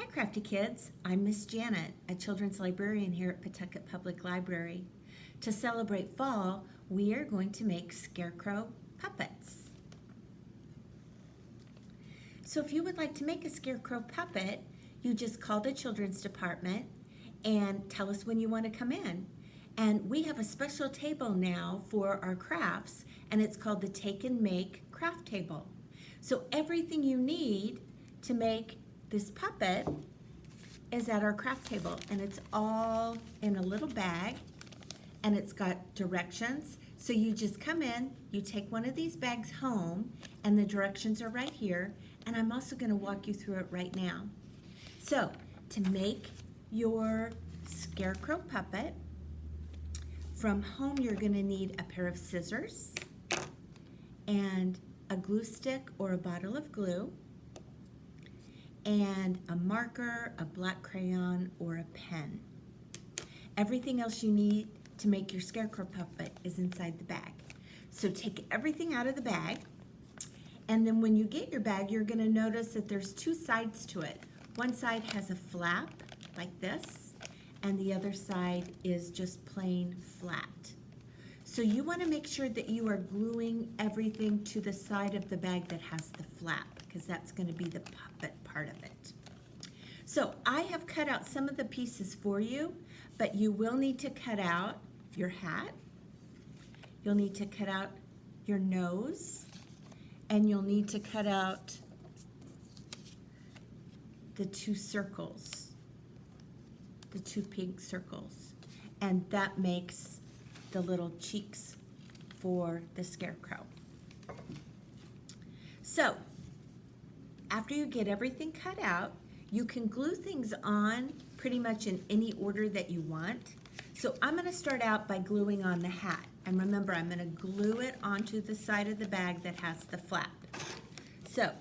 Hi Crafty Kids, I'm Miss Janet, a children's librarian here at Pawtucket Public Library. To celebrate fall, we are going to make Scarecrow puppets. So if you would like to make a Scarecrow puppet, you just call the children's department and tell us when you want to come in. And we have a special table now for our crafts, and it's called the Take and Make craft table. So everything you need to make this puppet is at our craft table, and it's all in a little bag, and it's got directions. So you just come in, you take one of these bags home, and the directions are right here, and I'm also going to walk you through it right now. So to make your Scarecrow puppet, from home you're going to need a pair of scissors and a glue stick or a bottle of glue, and a marker, a black crayon, or a pen. Everything else you need to make your Scarecrow puppet is inside the bag. So take everything out of the bag, and then when you get your bag, you're going to notice that there's two sides to it. One side has a flap like this, and the other side is just plain flat. So you want to make sure that you are gluing everything to the side of the bag that has the flap, because that's going to be the puppet part of it. So I have cut out some of the pieces for you, but you will need to cut out your hat, you'll need to cut out your nose, and you'll need to cut out the two circles, the two pink circles, and that makes the little cheeks for the Scarecrow. So after you get everything cut out, you can glue things on pretty much in any order that you want. So I'm going to start out by gluing on the hat. And remember, I'm going to glue it onto the side of the bag that has the flap. So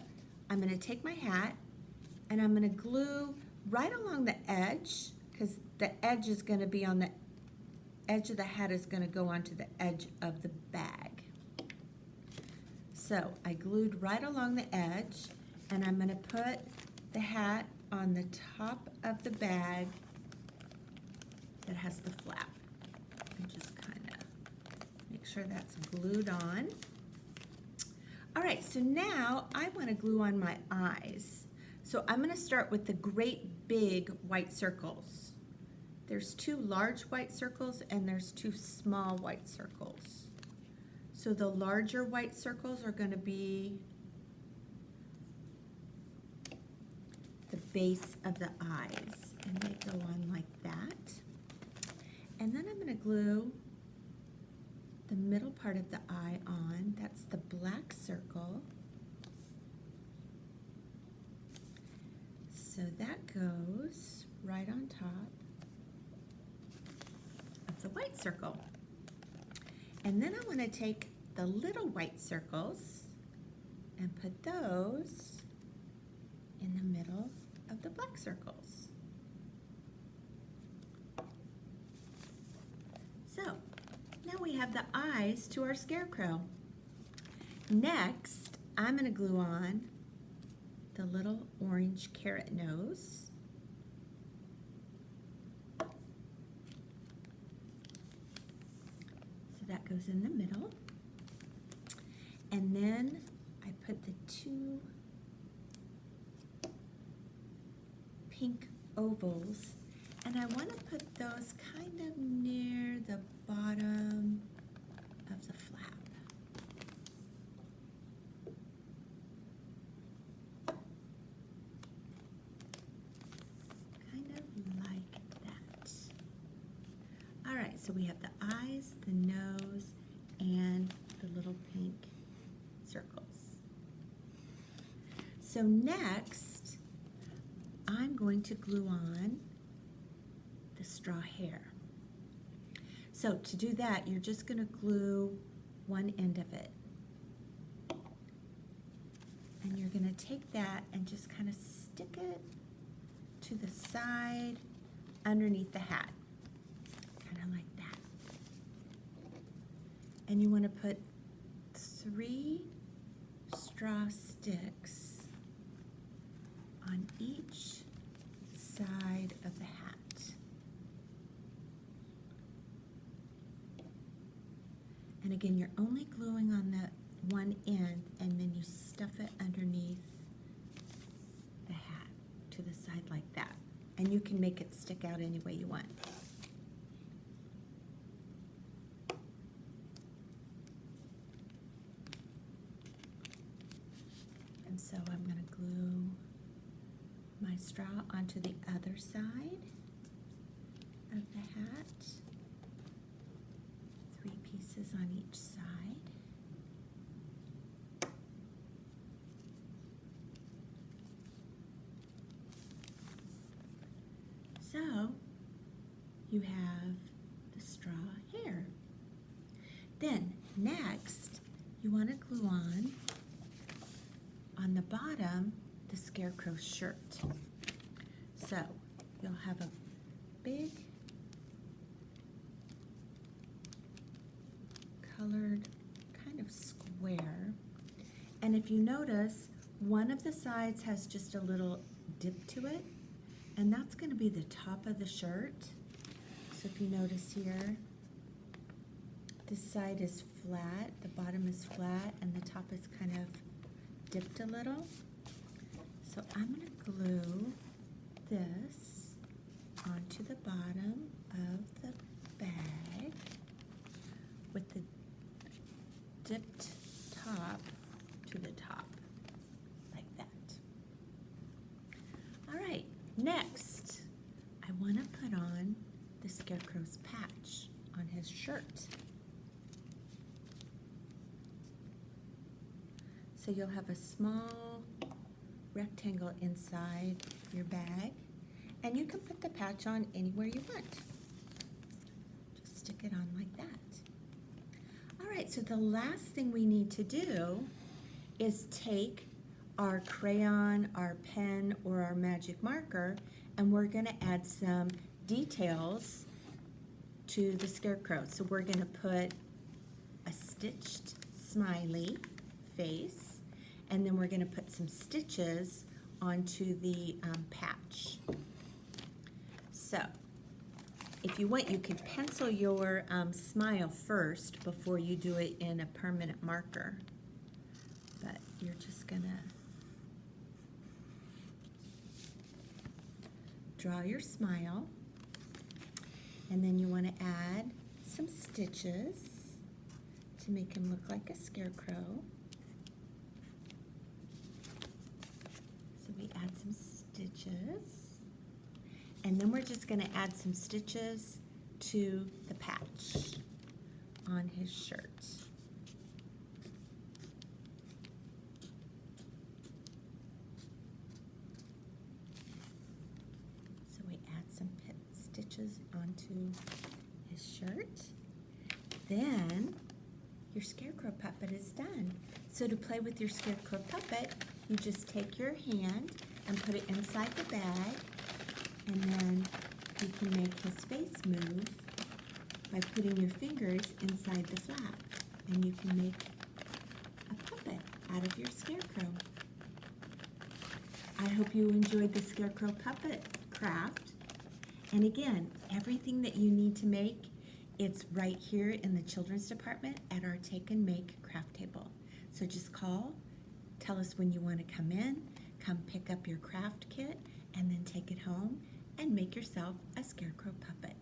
I'm going to take my hat and I'm going to glue right along the edge, because the edge is going to be on the edge of the hat is going to go onto the edge of the bag. So I glued right along the edge, and I'm going to put the hat on the top of the bag that has the flap. And just kind of make sure that's glued on. All right, so now I want to glue on my eyes. So I'm going to start with the great big white circles. There's two large white circles and there's two small white circles. So the larger white circles are going to be the base of the eyes, and they go on like that. And then I'm going to glue the middle part of the eye on. That's the black circle. So that goes right on top of the white circle. And then I want to take the little white circles and put those in the middle of the black circles. So now we have the eyes to our Scarecrow. Next, I'm going to glue on the little orange carrot nose. So that goes in the middle. And then I put the two pink ovals, and I want to put those kind of near the bottom of the flap. Kind of like that. All right, so we have the eyes, the nose, and the little pink circles. So next, I'm going to glue on the straw hair. So to do that, you're just going to glue one end of it. And you're going to take that and just kind of stick it to the side underneath the hat. Kind of like that. And you want to put 3 straw sticks on each side of the hat. And again, you're only gluing on that one end, and then you stuff it underneath the hat to the side like that. And you can make it stick out any way you want. And so I'm going to glue my straw onto the other side of the hat. 3 pieces on each side. So you have the straw hair. Then next you want to glue on the bottom the Scarecrow's shirt. So you'll have a big colored kind of square, and if you notice, one of the sides has just a little dip to it, and that's going to be the top of the shirt. So if you notice here, this side is flat, the bottom is flat, and the top is kind of dipped a little. So I'm going to glue this onto the bottom of the bag with the dipped top to the top, like that. All right, next, I want to put on the Scarecrow's patch on his shirt. So you'll have a small rectangle inside your bag, and you can put the patch on anywhere you want. Just stick it on like that. All right, so the last thing we need to do is take our crayon, our pen, or our magic marker, and we're going to add some details to the Scarecrow. So we're going to put a stitched smiley face, and then we're going to put some stitches onto the patch. So if you want, you can pencil your smile first before you do it in a permanent marker. But you're just going to draw your smile, and then you want to add some stitches to make him look like a scarecrow. So we add some stitches, and then we're just going to add some stitches to the patch on his shirt. So we add some stitches onto his shirt. Then your Scarecrow puppet is done. So to play with your Scarecrow puppet, you just take your hand and put it inside the bag, and then you can make his face move by putting your fingers inside the flap, and you can make a puppet out of your Scarecrow. I hope you enjoyed the Scarecrow puppet craft. And again, everything that you need to make, it's right here in the children's department at our Take and Make craft table. So just call, tell us when you want to come in, come pick up your craft kit, and then take it home and make yourself a Scarecrow puppet.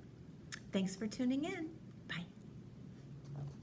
Thanks for tuning in.